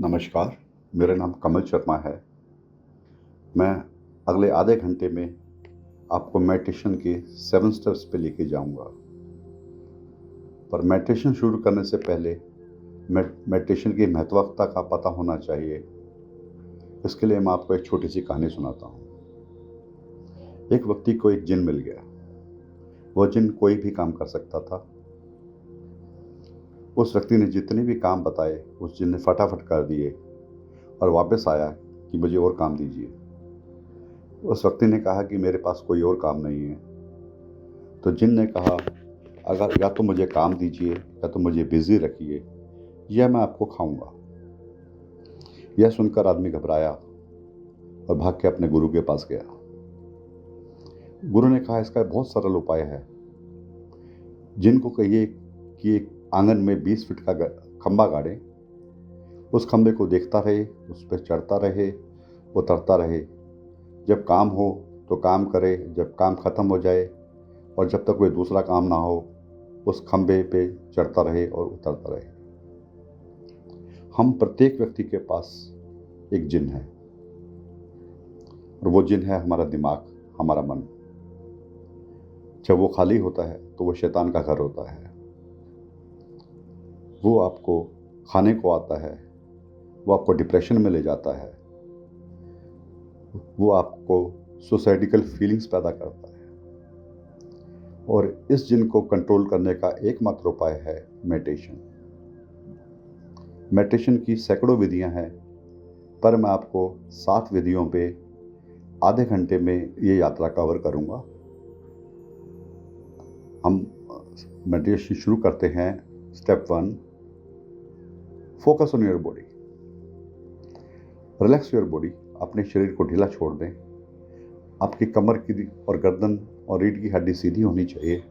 नमस्कार, मेरा नाम कमल शर्मा है। मैं अगले आधे घंटे में आपको मेडिटेशन के 7 स्टेप्स पे लेके जाऊंगा। पर मेडिटेशन शुरू करने से पहले मेडिटेशन की महत्वता का पता होना चाहिए। इसके लिए मैं आपको एक छोटी सी कहानी सुनाता हूँ। एक व्यक्ति को एक जिन मिल गया। वह जिन कोई भी काम कर सकता था। उस व्यक्ति ने जितने भी काम बताए उस जिन ने फटाफट कर दिए और वापस आया कि मुझे और काम दीजिए। उस व्यक्ति ने कहा कि मेरे पास कोई और काम नहीं है। तो जिन ने कहा, अगर या तो मुझे काम दीजिए या तो मुझे बिजी रखिए या मैं आपको खाऊंगा। यह सुनकर आदमी घबराया और भाग के अपने गुरु के पास गया। गुरु ने कहा, इसका बहुत सरल उपाय है। जिन को कहिए कि एक आंगन में 20 फीट का खंबा गाड़े, उस खंबे को देखता रहे, उस पर चढ़ता रहे, उतरता रहे। जब काम हो तो काम करे, जब काम खत्म हो जाए और जब तक कोई दूसरा काम ना हो उस खंबे पे चढ़ता रहे और उतरता रहे। हम प्रत्येक व्यक्ति के पास एक जिन है और वो जिन है हमारा दिमाग, हमारा मन। जब वो खाली होता है तो वो शैतान का घर होता है। वो आपको खाने को आता है, वो आपको डिप्रेशन में ले जाता है, वो आपको सुसाइडिकल फीलिंग्स पैदा करता है। और इस जिन को कंट्रोल करने का एकमात्र उपाय है मेडिटेशन। मेडिटेशन की सैकड़ों विधियां हैं, पर मैं आपको 7 विधियों पे आधे घंटे में ये यात्रा कवर करूंगा। हम मेडिटेशन शुरू करते हैं। Step 1, focus on your body. Relax your body. अपने शरीर को ढीला छोड़ दें। आपकी कमर की और गर्दन और रीढ़ की हड्डी सीधी होनी चाहिए।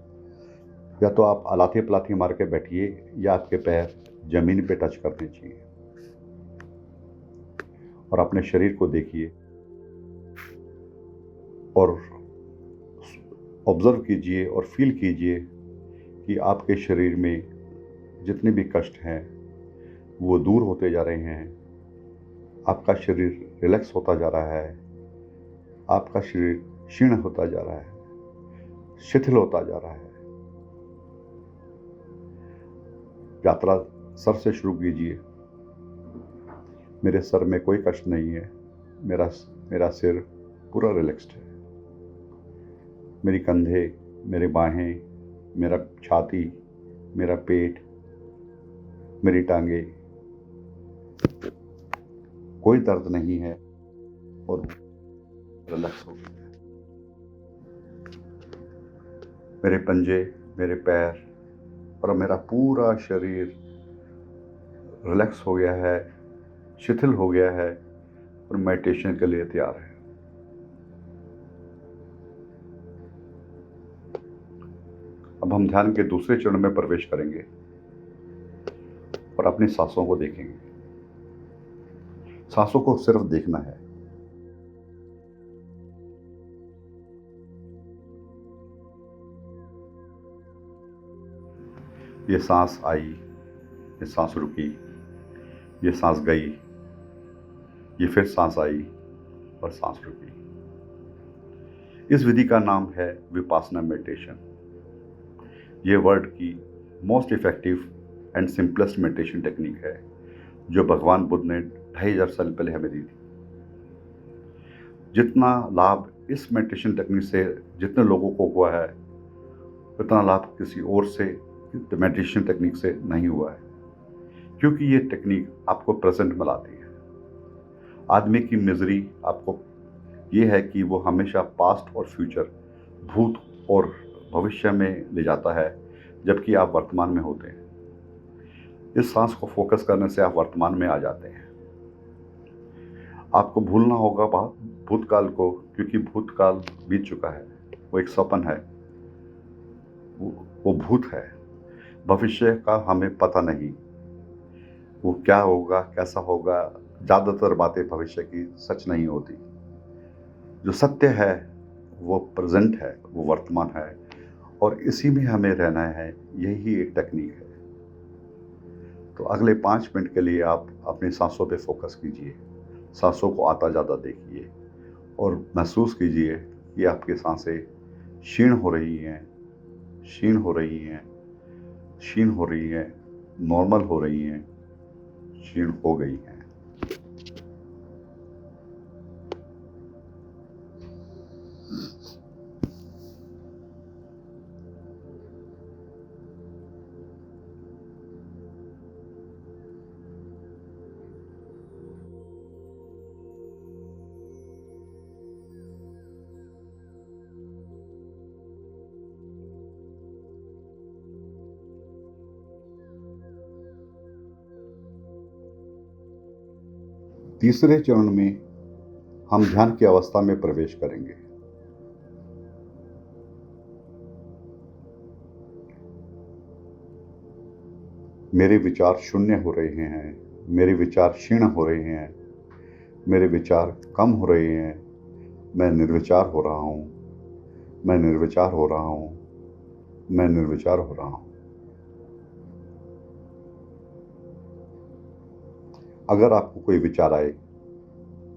या तो आप अलाथी पलाथी मार के बैठिए या आपके पैर जमीन पे टच करने चाहिए। और अपने शरीर को देखिए और ऑब्जर्व कीजिए और फील कीजिए कि आपके शरीर में जितने भी कष्ट हैं वो दूर होते जा रहे हैं। आपका शरीर रिलैक्स होता जा रहा है। आपका शरीर क्षीण होता जा रहा है, शिथिल होता जा रहा है। यात्रा सर से शुरू कीजिए। मेरे सर में कोई कष्ट नहीं है। मेरा सिर पूरा रिलैक्स्ड है। मेरी कंधे, मेरे बाहें, मेरा छाती, मेरा पेट, मेरी टांगे, कोई दर्द नहीं है और रिलैक्स हो गया है। मेरे पंजे, मेरे पैर और मेरा पूरा शरीर रिलैक्स हो गया है, शिथिल हो गया है और मेडिटेशन के लिए तैयार है। अब हम ध्यान के दूसरे चरण में प्रवेश करेंगे और अपनी सांसों को देखेंगे। सांसों को सिर्फ देखना है। ये सांस आई, ये सांस रुकी, ये सांस गई, ये फिर सांस आई और सांस रुकी। इस विधि का नाम है विपासना मेडिटेशन। ये वर्ल्ड की most effective and simplest meditation technique है जो भगवान बुद्ध ने 2500 साल पहले हमें दी थी। जितना लाभ इस मेडिटेशन टेक्निक से जितने लोगों को हुआ है उतना लाभ किसी और से मेडिटेशन टेक्निक से नहीं हुआ है, क्योंकि ये टेक्निक आपको प्रेजेंट में लाती है। आदमी की मिजरी आपको ये है कि वो हमेशा पास्ट और फ्यूचर, भूत और भविष्य में ले जाता है, जबकि आप वर्तमान में होते हैं। इस सांस को फोकस करने से आप वर्तमान में आ जाते हैं। आपको भूलना होगा भूतकाल को, क्योंकि भूतकाल बीत चुका है। वो एक सपन है, वो भूत है। भविष्य का हमें पता नहीं, वो क्या होगा, कैसा होगा। ज़्यादातर बातें भविष्य की सच नहीं होती। जो सत्य है वो प्रेजेंट है, वो वर्तमान है और इसी में हमें रहना है। यही एक टेक्निक है। तो अगले 5 मिनट के लिए आप अपनी सांसों पे फोकस कीजिए, सांसों को आता जाता देखिए और महसूस कीजिए कि आपकी सांसें क्षीण हो रही हैं, क्षीण हो रही हैं, क्षीण हो रही हैं, नॉर्मल हो रही हैं, क्षीण हो गई हैं। तीसरे चरण में हम ध्यान की अवस्था में प्रवेश करेंगे। मेरे विचार शून्य हो रहे हैं, मेरे विचार क्षीण हो रहे हैं, मेरे विचार कम हो रहे हैं, मैं निर्विचार हो रहा हूँ, मैं निर्विचार हो रहा हूँ, मैं निर्विचार हो रहा हूँ। अगर आपको कोई विचार आए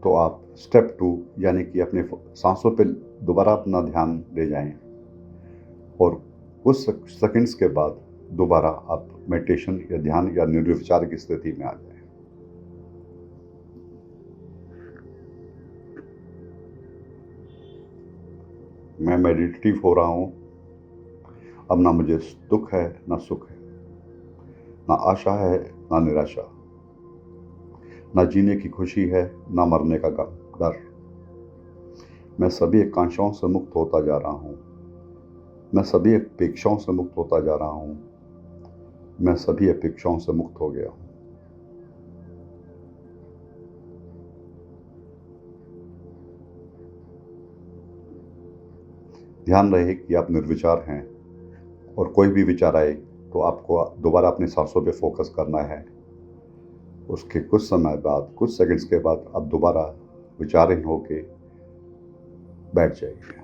तो आप स्टेप 2 यानी कि अपने सांसों पे दोबारा अपना ध्यान ले जाएं और कुछ सेकंड्स के बाद दोबारा आप मेडिटेशन या ध्यान या निर्विचार की स्थिति में आ जाएं। मैं मेडिटेटिव हो रहा हूँ। अब ना मुझे दुख है ना सुख है, ना आशा है ना निराशा, ना जीने की खुशी है ना मरने का डर। मैं सभी आकांक्षाओं से मुक्त होता जा रहा हूँ, मैं सभी अपेक्षाओं से मुक्त होता जा रहा हूँ, मैं सभी अपेक्षाओं से मुक्त हो गया हूँ। ध्यान रहे कि आप निर्विचार हैं और कोई भी विचार आए तो आपको दोबारा अपनी सांसों पे फोकस करना है। उसके कुछ समय बाद, कुछ सेकंड्स के बाद आप दोबारा विचारहीन होके बैठ जाइए।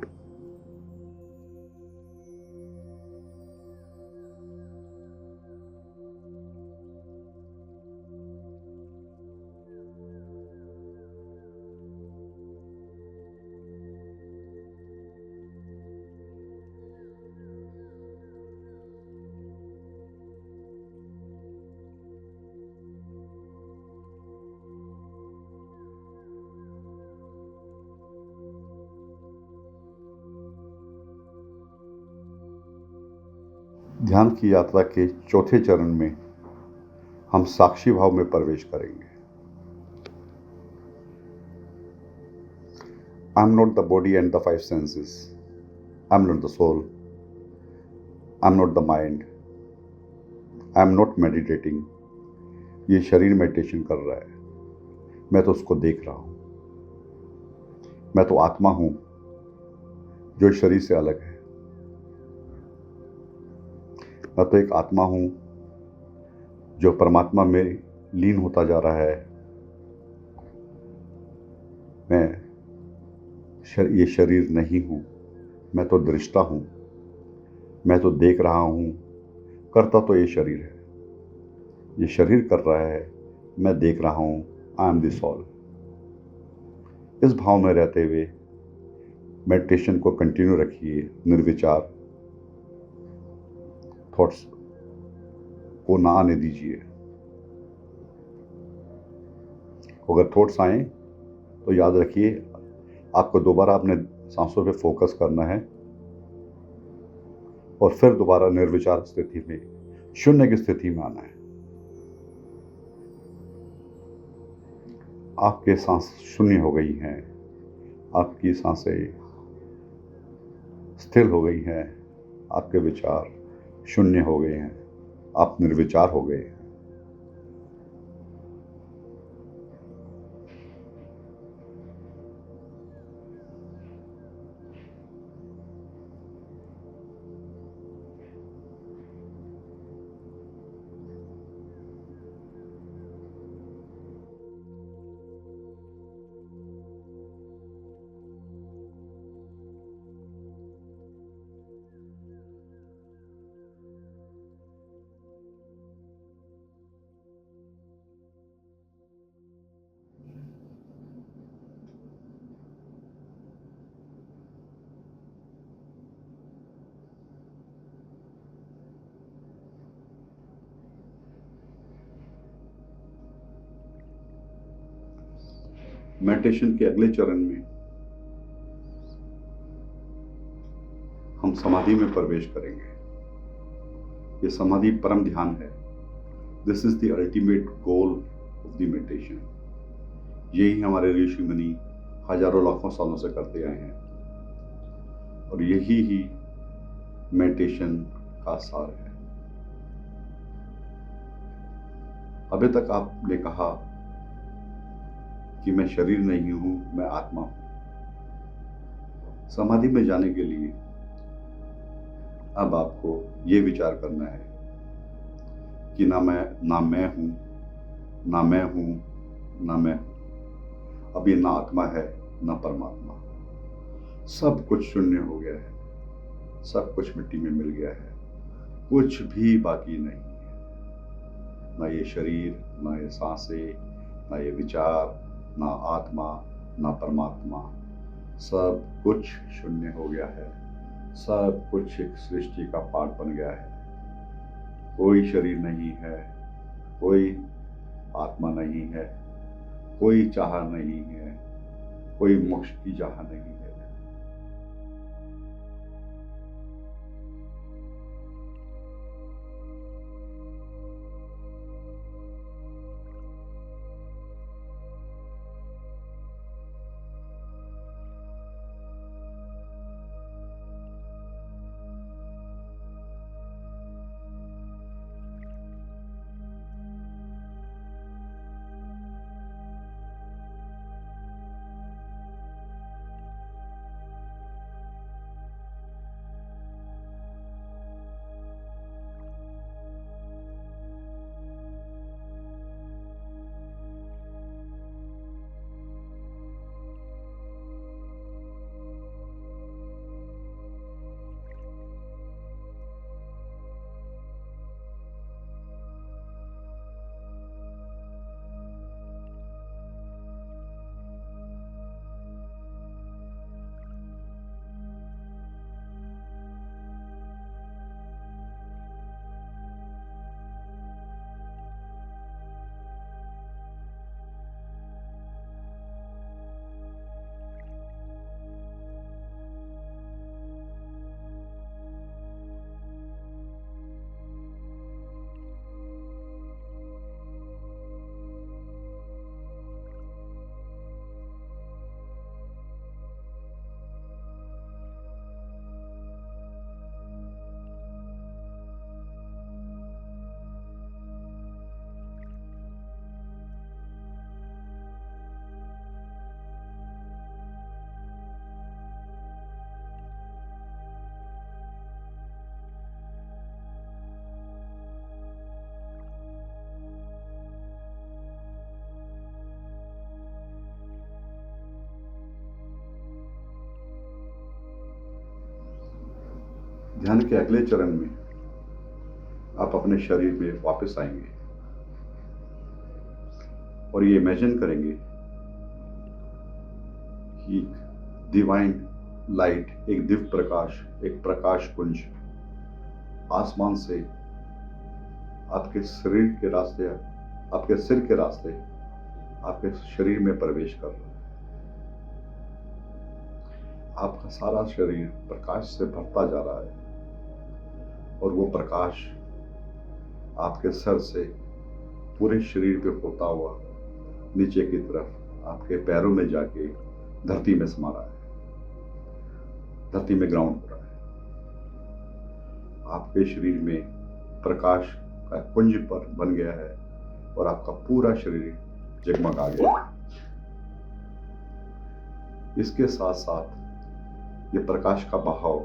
ध्यान की यात्रा के चौथे चरण में हम साक्षी भाव में प्रवेश करेंगे। I am not the body and the 5 senses, I am not the soul, I am not the mind, I am not meditating. ये शरीर मेडिटेशन कर रहा है, मैं तो उसको देख रहा हूँ। मैं तो आत्मा हूँ जो शरीर से अलग है। मैं तो एक आत्मा हूँ जो परमात्मा में लीन होता जा रहा है। मैं ये शरीर नहीं हूँ, मैं तो दृष्टा हूँ, मैं तो देख रहा हूँ। करता तो ये शरीर है, ये शरीर कर रहा है, मैं देख रहा हूँ। I am the soul. इस भाव में रहते हुए मेडिटेशन को कंटिन्यू रखिए। निर्विचार थॉट्स को ना आने दीजिए। अगर थॉट्स आए तो याद रखिए आपको दोबारा अपने सांसों पे फोकस करना है और फिर दोबारा निर्विचार स्थिति में, शून्य की स्थिति में आना है। आपके सांस शून्य हो गई हैं, आपकी सांसें स्थिर हो गई हैं, आपके विचार शून्य हो गए हैं, आप निर्विचार हो गए हैं। मेडिटेशन के अगले चरण में हम समाधि में प्रवेश करेंगे। ये समाधि परम ध्यान है। This is the ultimate goal of the meditation. यही हमारे ऋषि मुनि हजारों लाखों सालों से करते आए हैं और यही ही मेडिटेशन का सार है। अभी तक आपने कहा कि मैं शरीर नहीं हूं, मैं आत्मा हूं। समाधि में जाने के लिए अब आपको ये विचार करना है कि ना मैं हूं, ना मैं हूं, ना मैं हूं। अब ये ना आत्मा है ना परमात्मा, सब कुछ शून्य हो गया है, सब कुछ मिट्टी में मिल गया है, कुछ भी बाकी नहीं है। ना ये शरीर, ना ये सांसें, ना ये विचार, ना आत्मा, ना परमात्मा, सब कुछ शून्य हो गया है। सब कुछ एक सृष्टि का पार्ट बन गया है। कोई शरीर नहीं है, कोई आत्मा नहीं है, कोई चाह नहीं है, कोई मोक्ष की चाह नहीं है। ध्यान के अगले चरण में आप अपने शरीर में वापस आएंगे और ये इमेजिन करेंगे कि डिवाइन लाइट, एक दिव्य प्रकाश, एक प्रकाश पुंज आसमान से आपके शरीर के रास्ते, आपके सिर के रास्ते आपके शरीर में प्रवेश कर रहा है। आपका सारा शरीर प्रकाश से भरता जा रहा है और वो प्रकाश आपके सर से पूरे शरीर पे होता हुआ नीचे की तरफ आपके पैरों में जाके धरती में समा रहा है, धरती में ग्राउंड हो रहा है। आपके शरीर में प्रकाश का कुंज पर बन गया है और आपका पूरा शरीर जगमगा गया है। इसके साथ साथ ये प्रकाश का बहाव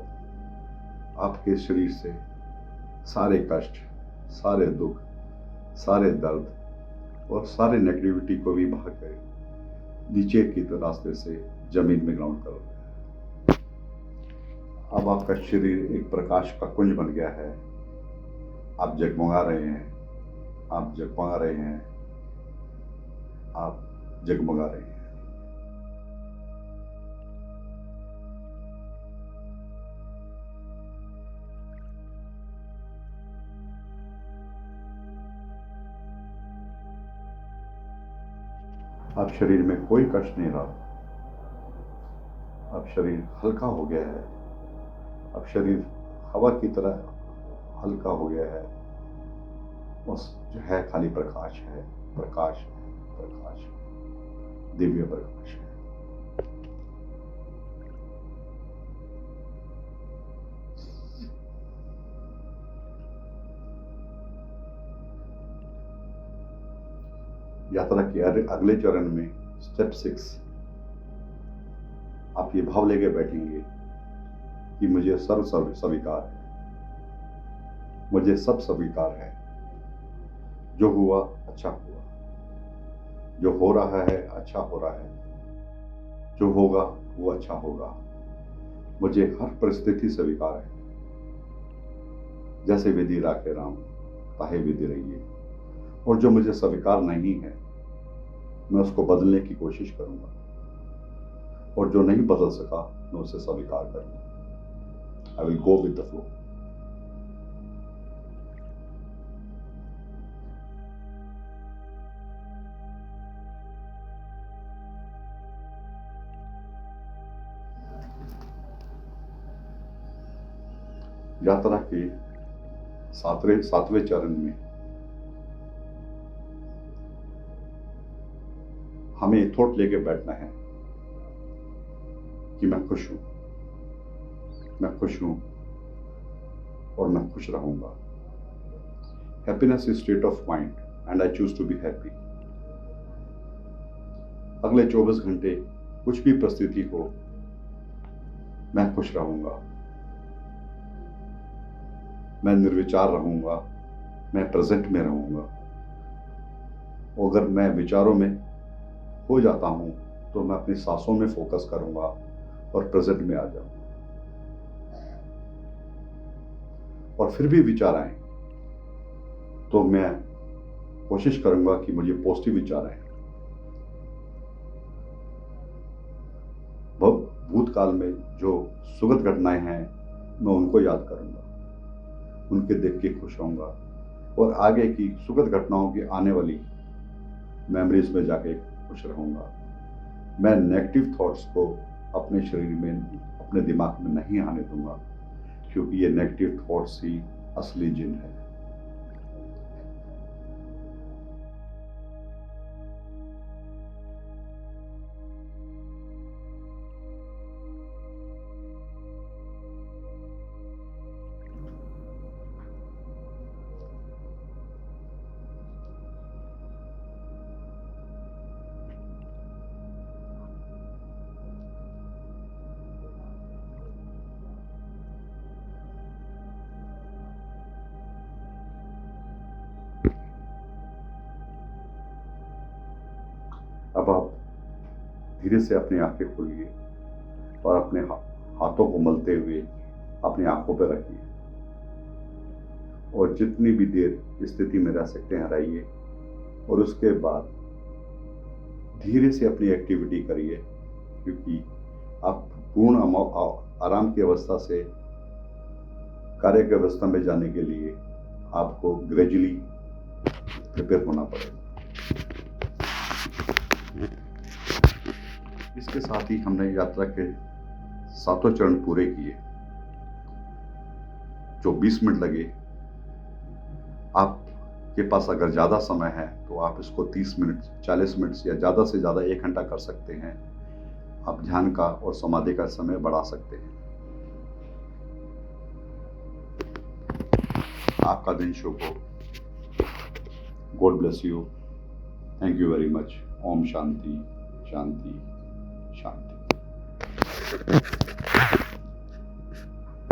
आपके शरीर से सारे कष्ट, सारे दुख, सारे दर्द और सारे नेगेटिविटी को भी भाग कर नीचे की रास्ते से जमीन में ग्राउंड कर रहा है। अब आपका शरीर एक प्रकाश का कुंज बन गया है। आप जगमगा रहे हैं, आप जगमगा रहे हैं, आप जगमगा रहे हैं। अब शरीर में कोई कष्ट नहीं रहा। अब शरीर हल्का हो गया है। अब शरीर हवा की तरह हल्का हो गया है। बस जो है खाली प्रकाश है, प्रकाश है, प्रकाश है, दिव्य प्रकाश है। यात्रा के अगले चरण में स्टेप 6 आप ये भाव लेके बैठेंगे कि मुझे सर्व स्वीकार है, मुझे सब स्वीकार है। जो हुआ अच्छा हुआ, जो हो रहा है अच्छा हो रहा है, जो होगा वो अच्छा होगा। मुझे हर परिस्थिति स्वीकार है। जैसे विधि राखे राम ताहे विधि रहिए। और जो मुझे स्वीकार नहीं है मैं उसको बदलने की कोशिश करूंगा, और जो नहीं बदल सका मैं उसे स्वीकार करूंगा। I will go with the flow. यात्रा के सातवें चरण में हमें थॉट लेके बैठना है कि मैं खुश हूं, मैं खुश हूं और मैं खुश रहूंगा। Happiness is state of mind and I choose to be happy. अगले 24 घंटे कुछ भी परिस्थिति हो मैं खुश रहूंगा, मैं निर्विचार रहूंगा, मैं प्रेजेंट में रहूंगा। अगर मैं विचारों में हो जाता हूं तो मैं अपनी सांसों में फोकस करूंगा और प्रेजेंट में आ जाऊंगा। और फिर भी विचार आए तो मैं कोशिश करूंगा कि मुझे पॉजिटिव विचार आए। भूतकाल में जो सुखद घटनाएं हैं मैं उनको याद करूंगा, उनके देख के खुश होऊंगा, और आगे की सुखद घटनाओं की आने वाली मेमोरीज में जाके खुश रहूंगा। मैं नेगेटिव थॉट्स को अपने शरीर में, अपने दिमाग में नहीं आने दूंगा, क्योंकि ये नेगेटिव थॉट्स ही असली जिन है। अब आप धीरे से अपनी आंखें खोलिए और अपने हाथों को मलते हुए अपनी आंखों पर रखिए, और जितनी भी देर इस स्थिति में रह सकते हैं रहिए। और उसके बाद धीरे से अपनी एक्टिविटी करिए, क्योंकि आप पूर्ण आराम की अवस्था से कार्य की अवस्था में जाने के लिए आपको ग्रेजुअली प्रिपेयर होना पड़ेगा। इसके साथ ही हमने यात्रा के 7 चरण पूरे किए। जो 20 मिनट लगे, आपके पास अगर ज़्यादा समय है तो आप इसको 30 मिनट, 40 मिनट या ज़्यादा से ज़्यादा 1 घंटा कर सकते हैं। आप ध्यान का और समाधि का समय बढ़ा सकते हैं। आपका दिन शुभ हो। God bless you. Thank you very much. ओम शांति शांति शांति।